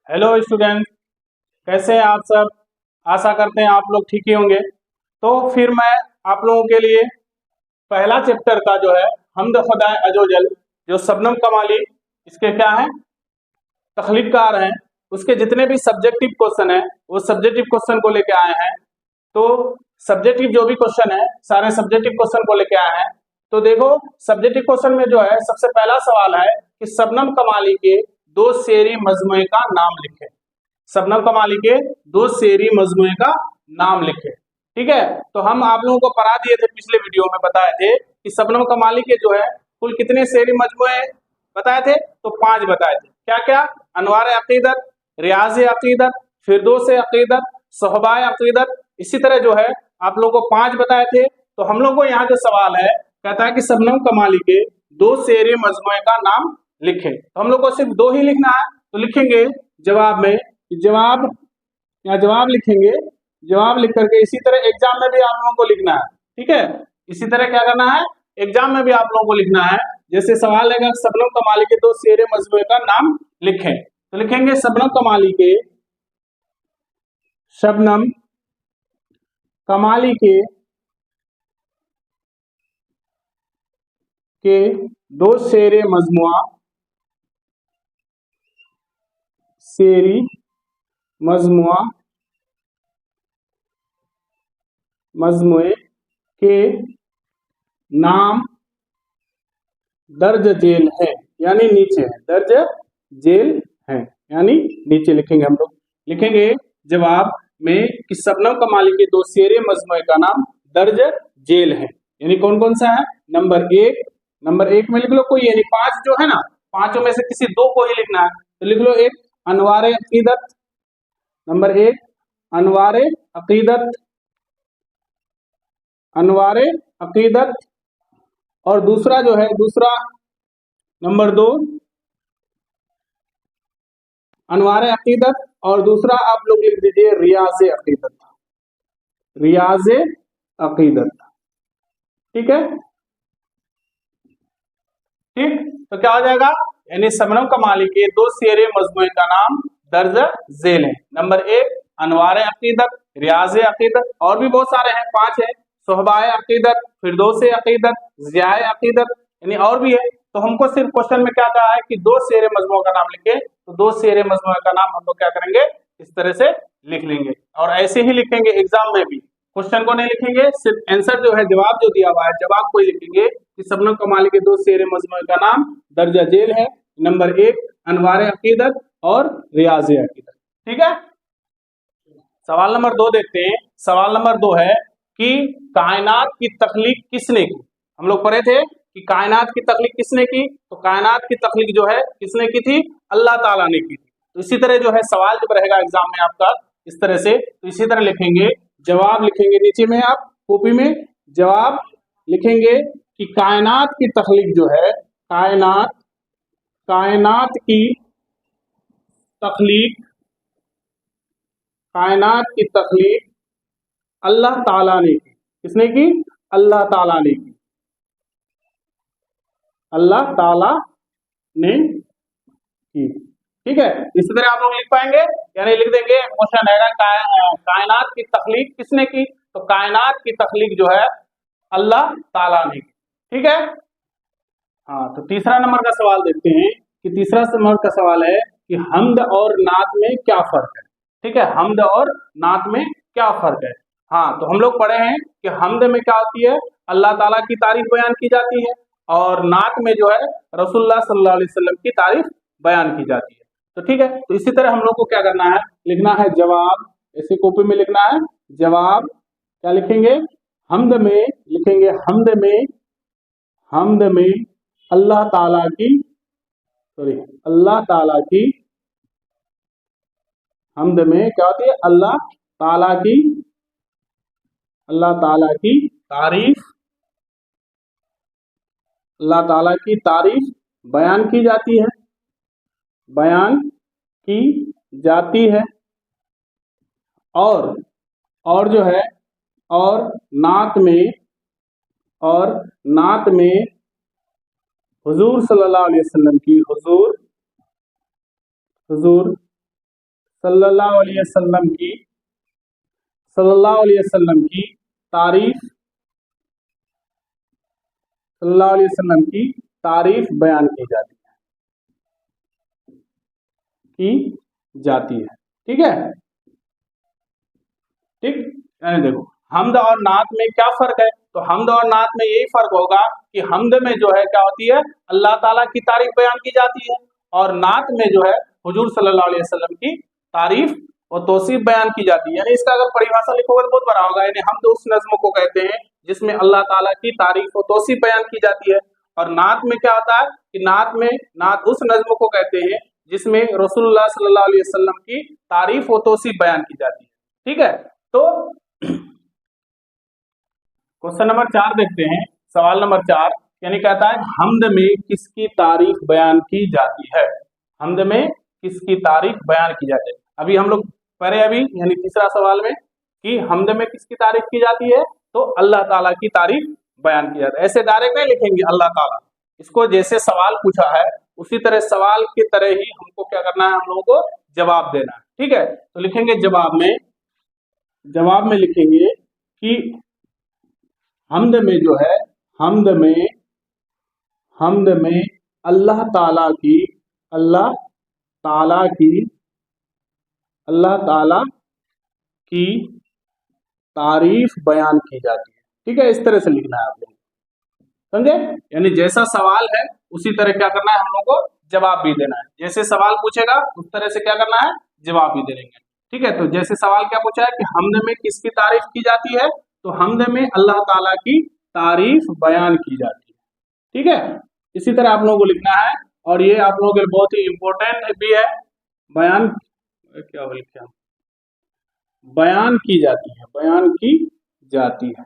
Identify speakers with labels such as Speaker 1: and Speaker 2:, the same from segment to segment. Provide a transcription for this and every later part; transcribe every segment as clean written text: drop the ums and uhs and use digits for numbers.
Speaker 1: Hello student, कैसे हैं आप सब। आशा करते हैं आप लोग ठीक ही होंगे। तो फिर मैं आप लोगों के लिए पहला चैप्टर का जो है हमद खुदाए अजोजल, जो शबनम कमाली इसके क्या है तखलीकार हैं, उसके जितने भी सब्जेक्टिव क्वेश्चन है वो सब्जेक्टिव क्वेश्चन को लेके आए हैं। तो सब्जेक्टिव जो भी क्वेश्चन है सारे सब्जेक्टिव क्वेश्चन को लेके आए हैं। तो देखो, सब्जेक्टिव क्वेश्चन में जो है सबसे पहला सवाल है कि शबनम कमाली के दो शेरी मजमूए का नाम लिखें। शबनम कमाली के दो शेरी मजमूए का नाम लिखे। ठीक है, तो हम आप लोगों को पढ़ा दिए थे, पिछले वीडियो में बताए थे कि शबनम कमाली के जो है कुल कितने शेरी मजमूए बताए थे। तो 5 बताए थे। क्या क्या? अनवार अकीदत, रियाज अकीदत, फिरदौस अकीदत, सोहबाए अकीदत। इसी तरह जो है आप लोगों को 5 बताए थे। तो हम लोग को यहाँ जो सवाल है कहता है कि शबनम कमाली के दो शेरी मजमूए का नाम लिखे। तो हम लोग को सिर्फ 2 ही लिखना है। तो लिखेंगे जवाब में, जवाब या जवाब लिखेंगे, जवाब लिख करके इसी तरह एग्जाम में भी आप लोगों को लिखना है। ठीक है, इसी तरह क्या करना है, एग्जाम में भी आप लोगों को लिखना है। जैसे सवाल है शबनम कमाली के दो शेरे मजमूए का नाम लिखें, तो लिखेंगे शबनम कमाली के, शबनम कमाली के दो शेरे मजमुआ, शेरी मजमुआ मजमुए के नाम दर्ज जेल है, यानी नीचे है, दर्ज जेल है यानी नीचे लिखेंगे। हम लोग लिखेंगे जवाब में कि शबनम कमाली के दो शेरे मजमुए का नाम दर्ज जेल है, यानी कौन कौन सा है। नंबर एक में लिख लो कोई, यानी 5 जो है ना, 5 में से किसी 2 को ही लिखना है। तो लिख लो एक अनवारे अकीदत, नंबर 1 अनवारे अकीदत, अनवारे अकीदत। और दूसरा जो है, दूसरा नंबर 2 अनवारे अकीदत, और दूसरा आप लोग लिख दीजिए रियाज अकीदत, रियाज अकीदत। ठीक है, ठीक। तो क्या हो जाएगा, यानी शबनम कमाली के दो शेरे मजमूए का नाम दर्ज झेल है। नंबर 1 अनवारे अकीदत, रियाज अकीदत, और भी बहुत सारे हैं, 5 है। सोहबाए अकीदत, फिरदौस अकीदत, ज़ियाए अकीदत, यानी और भी है। तो हमको सिर्फ क्वेश्चन में क्या कहा है कि 2 शेरे मजमूए का नाम लिखे। तो 2 शेरे मजमूए का नाम हम लोग क्या करेंगे, इस तरह से लिख लेंगे, और ऐसे ही लिखेंगे एग्जाम में भी। क्वेश्चन को नहीं लिखेंगे, सिर्फ आंसर जो है, जवाब जो दिया हुआ है, जवाब को ही लिखेंगे कि शबनम कमाली के दो शेरे मजमूए का नाम दर्जा जेल है। नंबर 1 अनवार अकीदत और रियाज अकीदत। ठीक है, सवाल नंबर 2 देखते हैं। सवाल नंबर 2 है कि कायनात की तख्लीक किसने की। हम लोग पढ़े थे कि कायनात की तख्लीक किसने की। तो कायनात की तख्लीक जो है किसने की थी, अल्लाह ताला ने की थी। तो इसी तरह जो है सवाल जब रहेगा एग्जाम में आपका इस तरह से, तो इसी तरह लिखेंगे, जवाब लिखेंगे नीचे में, आप कॉपी में जवाब लिखेंगे कि कायनात की तख्लीक जो है, कायनात, कायनात की तख्लीक, कायनात की तख्लीक अल्लाह ताला ने की। किसने की, अल्लाह ताला ने की, अल्लाह ताला ने की। ठीक है, इसी तरह आप लोग लिख पाएंगे, यानी लिख देंगे। क्वेश्चन रहेगा कायनात की तख्लीक किसने की। तो कायनात की तख्लीक जो है अल्लाह ताला ने की। ठीक है, हाँ। तो तीसरा नंबर का सवाल देखते हैं कि तीसरा नंबर का सवाल है कि हम्द और नात में क्या फर्क है। ठीक है, हम्द और नात में क्या फर्क है। हाँ, तो हम लोग पढ़े हैं कि हम्द में क्या होती है, अल्लाह ताला की तारीफ बयान की जाती है, और नात में जो है रसूलुल्लाह सल्लल्लाहु अलैहि वसल्लम की तारीफ बयान की जाती है। तो ठीक है, तो इसी तरह हम लोग को क्या करना है, लिखना है जवाब, ऐसे कॉपी में लिखना है जवाब। क्या लिखेंगे, हम्द में लिखेंगे, हम्द में, हम्द में अल्लाह ताला की, सॉरी, अल्लाह ताला की, हम्द में क्या होती है, अल्लाह ताला की, अल्लाह ताला की तारीफ, अल्लाह ताला की तारीफ बयान की जाती है, बयान की जाती है। और जो है, और नात में, और नात में हुजूर सल्लल्लाहु अलैहि वसल्लम की, हुजूर सल्लल्लाहु अलैहि वसल्लम की सल्लल्लाहु अलैहि वसल्लम की तारीफ सल्लल्लाहु अलैहि वसल्लम की तारीफ बयान की जाती है। ठीक है, ठीक। यानी देखो, हमद और नात में क्या फर्क है? तो हमद और नात में यही फर्क होगा कि हमद में जो है क्या होती है, अल्लाह ताला की तारीफ बयान की जाती है, और नात में जो है हुजूर सल्लल्लाहु अलैहि वसल्लम की तारीफ और तौसीफ बयान की जाती है। यानी इसका अगर परिभाषा लिखोगे तो बहुत बड़ा होगा। यानी हमद उस नज्म को कहते हैं जिसमें अल्लाह ताला की तारीफ और तौसीफ बयान की जाती है, और नात में क्या होता है कि नात उस नज्म को कहते हैं जिसमें रसूलुल्लाह सल्लल्लाहु अलैहि वसल्लम की तारीफ और तौसीफ बयान की जाती है। ठीक है, तो क्वेश्चन नंबर 4 देखते हैं। सवाल नंबर 4 यानी कहता है हमद में किसकी तारीफ बयान की जाती है? हमद में किसकी तारीफ बयान की जाती है? अभी हम लोग पढ़े अभी यानी तीसरा सवाल में कि हमद में किसकी तारीफ की जाती है, तो अल्लाह ताला की तारीफ बयान की जाती है। ऐसे डायरेक्ट नहीं लिखेंगे अल्लाह ताला, इसको जैसे सवाल पूछा है उसी तरह सवाल की तरह ही हमको क्या करना है, हम लोगों को जवाब देना है। ठीक है, तो लिखेंगे जवाब में लिखेंगे कि हमद में जो है हमद में अल्लाह ताला की तारीफ बयान की जाती है। ठीक है, इस तरह से लिखना है आप लोग, समझे? यानी जैसा सवाल है उसी तरह क्या करना है, हम लोग को जवाब भी देना है। जैसे सवाल पूछेगा उस तरह से क्या करना है, जवाब भी देंगे। ठीक है, तो जैसे सवाल क्या पूछा है कि हमद में किसकी तारीफ की जाती है, तो हमद में अल्लाह ताला की तारीफ बयान की जाती है। ठीक है, इसी तरह आप लोगों को लिखना है, और ये आप लोगों के लिए बहुत ही इंपॉर्टेंट भी है। बयान की जाती है।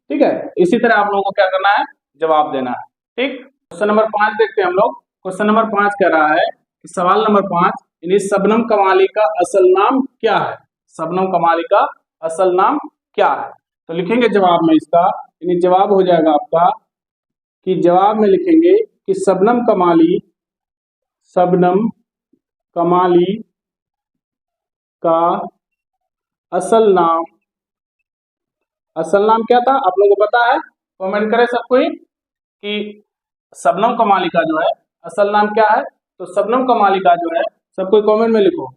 Speaker 1: ठीक है, इसी तरह आप लोगों को क्या करना है, जवाब देना है। ठीक, क्वेश्चन नंबर 5 देखते हैं हम लोग। क्वेश्चन नंबर 5 कह रहा है कि सवाल नंबर 5 यानी शबनम कमाली का असल नाम क्या है? शबनम कमाली का असल नाम क्या है? तो लिखेंगे जवाब में इसका, यानी जवाब हो जाएगा आपका कि जवाब में लिखेंगे कि शबनम कमाली का असल नाम क्या था? आप लोगों को पता है? कमेंट करें सब कोई कि शबनम कमाली का जो है असल नाम क्या है। तो शबनम कमाली का जो है सब कोई कमेंट में लिखो,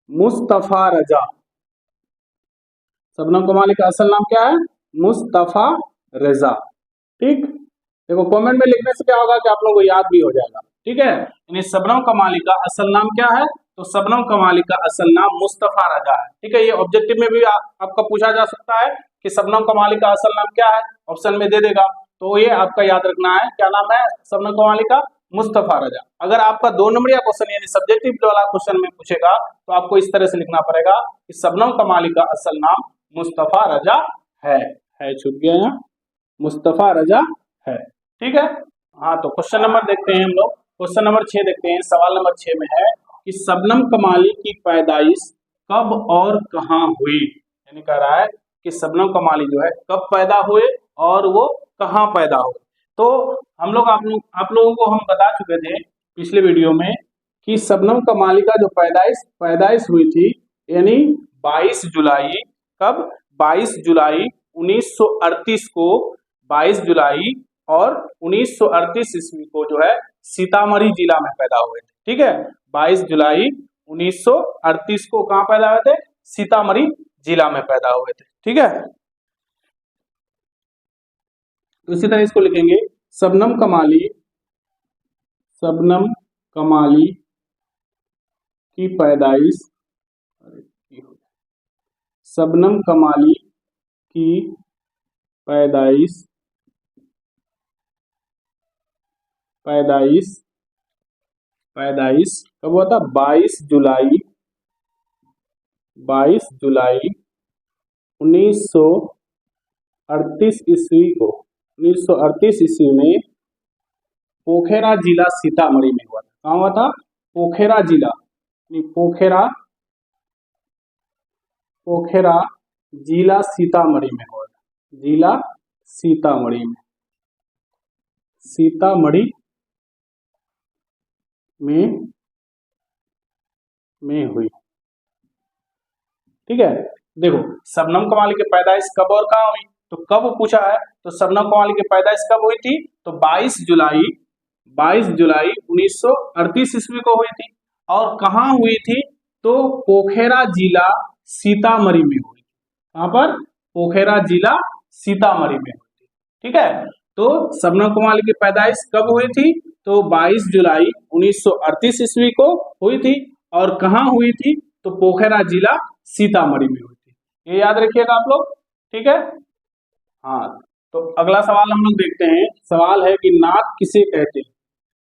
Speaker 1: मुस्तफा रजा। शबनम कमाली का असल नाम क्या है? मुस्तफा रजा। ठीक, देखो कमेंट में लिखने से क्या होगा कि आप लोगों को याद भी हो जाएगा। ठीक है, यानी शबनम कमाली का असल नाम क्या है? तो शबनम कमाली का असल नाम मुस्तफा रजा है। ठीक है, ये ऑब्जेक्टिव में भी आपका पूछा जा सकता है कि शबनम कमाली का असल नाम क्या है, ऑप्शन में दे देगा। तो ये आपका याद रखना है, क्या नाम है शबनम कमाली का? मुस्तफा रजा। अगर आपका 2 नंबरिया क्वेश्चन यानी सब्जेक्टिव वाला क्वेश्चन में पूछेगा तो आपको इस तरह से लिखना पड़ेगा कि शबनम कमाली का असल नाम मुस्तफा रजा है छूट गया यहाँ, मुस्तफा रजा है। ठीक है, हाँ, तो क्वेश्चन नंबर देखते हैं हम लोग। क्वेश्चन नंबर 6 देखते हैं। सवाल नंबर 6 में है कि शबनम कमाली की पैदाइश कब और कहाँ हुई? यानी कह रहा है कि शबनम कमाली जो है कब पैदा हुए और वो कहाँ पैदा हुए। तो हम लोग आप लोगों को हम बता चुके थे पिछले वीडियो में कि शबनम कमाली का जो पैदाइश हुई थी यानी 22 जुलाई, कब? 22 जुलाई 1938 को, 22 जुलाई और 1938 ईस्वी को जो है सीतामढ़ी जिला में पैदा हुए थे। ठीक है, 22 जुलाई 1938 को कहाँ पैदा हुए थे? सीतामढ़ी जिला में पैदा हुए थे। ठीक है, तो इसी तरह इसको लिखेंगे शबनम कमाली की पैदाइश, शबनम कमाली की पैदाइश कब हुआ था? 22 जुलाई 1938 ईस्वी को, 1938 ईस्वी में पोखरा जिला सीतामढ़ी में हुआ था। कहाँ हुआ था? पोखरा जिला, पोखरा जिला सीतामढ़ी में हुआ था। जिला सीतामढ़ी में में हुई। ठीक है, देखो शबनम कमाल की पैदाइश कब और कहाँ हुई, तो कब पूछा है, तो शबनम कमाल की पैदाइश कब हुई थी, तो 22 जुलाई 1938 ईस्वी को हुई थी। और कहाँ हुई थी, तो पोखरा जिला सीतामढ़ी में हुई। कहाँ पर, पोखरा जिला सीतामढ़ी में हुई थी। ठीक है, तो शबनम कमाल की पैदाइश कब हुई थी, तो 22 जुलाई 1938 ईस्वी को हुई थी। और कहाँ हुई थी, तो पोखरा जिला सीतामढ़ी में हुई थी। ये याद रखिएगा आप लोग। ठीक है, हाँ, तो अगला सवाल हम लोग देखते हैं। सवाल है कि नात किसे कहते हैं,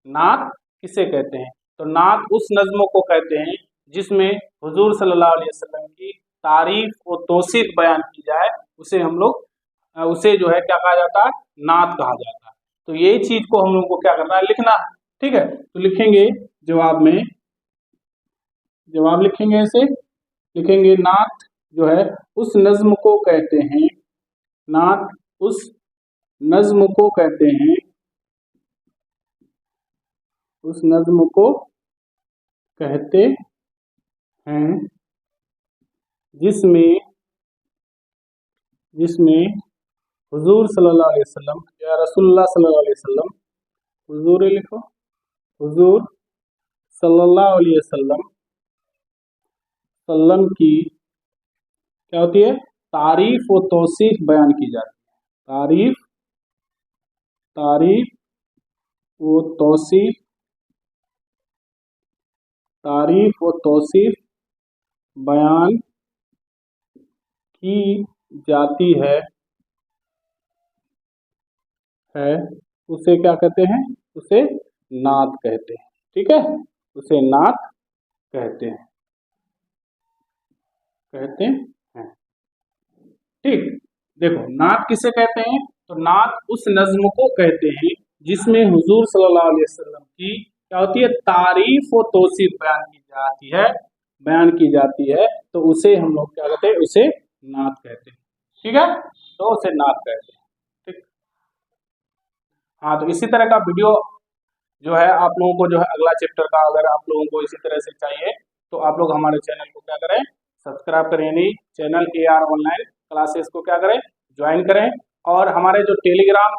Speaker 1: नात किसे कहते हैं, तो नात उस नज्म को कहते हैं जिसमें हुजूर सल्लल्लाहु अलैहि वसल्लम की तारीफ और तौसीफ बयान की जाए, उसे हम लोग उसे जो है क्या कहा जाता है, नात कहा जाता है। तो यही चीज को हम लोग को क्या करना है, लिखना है। ठीक है, तो लिखेंगे जवाब में, जवाब लिखेंगे ऐसे, लिखेंगे नात जो है उस नज्म को कहते हैं, नात उस नज्म को कहते हैं, उस नज्म को कहते हैं जिसमें हुजूर सल्लल्लाहु अलैहि वसल्लम या रसूलुल्लाह सल्लल्लाहु अलैहि वसल्लम, हुजूर लिखो, हुजूर सल्लल्लाहु अलैहि वसल्लम की क्या होती है, तारीफ और तौसीफ बयान की जाती है। तारीफ और तौसीफ, तारीफ और तौसीफ बयान की जाती है, उसे क्या कहते हैं, उसे नात कहते हैं। ठीक है, उसे नात कहते हैं, ठीक। देखो नात किसे कहते हैं, तो नात उस नज्म को कहते हैं जिसमें हुजूर सल्लल्लाहु अलैहि वसल्लम की क्या होती है, तारीफ और तौसीफ बयान की जाती है, तो उसे हम लोग क्या कहते हैं, उसे नात कहते हैं। ठीक है, तो उसे नात कहते हैं। ठीक, हाँ, तो इसी तरह का वीडियो जो है आप लोगों को जो है अगला चैप्टर का अगर आप लोगों को इसी तरह से चाहिए, तो आप लोग हमारे चैनल को क्या करें, सब्सक्राइब करें, यानी चैनल AR ऑनलाइन क्लासेस को क्या करें, ज्वाइन करें। और हमारे जो टेलीग्राम,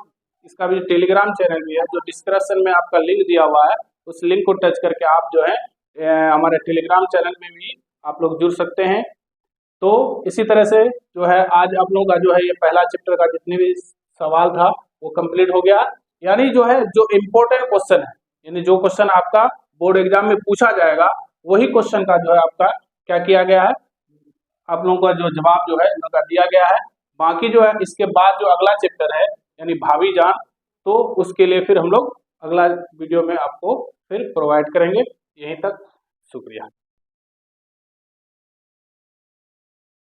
Speaker 1: इसका भी टेलीग्राम चैनल भी है, जो डिस्क्रिप्शन में आपका लिंक दिया हुआ है, उस लिंक को टच करके आप जो है हमारे टेलीग्राम चैनल में भी आप लोग जुड़ सकते हैं। तो इसी तरह से जो है आज आप लोगों का जो है ये पहला चैप्टर का जितने भी सवाल था वो कंप्लीट हो गया। यानी जो है जो इम्पोर्टेंट क्वेश्चन है, यानी जो क्वेश्चन आपका बोर्ड एग्जाम में पूछा जाएगा, वही क्वेश्चन का जो है आपका क्या किया गया है, आप लोगों का जो जवाब जो है उनका दिया गया है। बाकी जो है इसके बाद जो अगला चैप्टर है यानी भावी जान, तो उसके लिए फिर हम लोग अगला वीडियो में आपको फिर प्रोवाइड करेंगे। यहीं तक, शुक्रिया।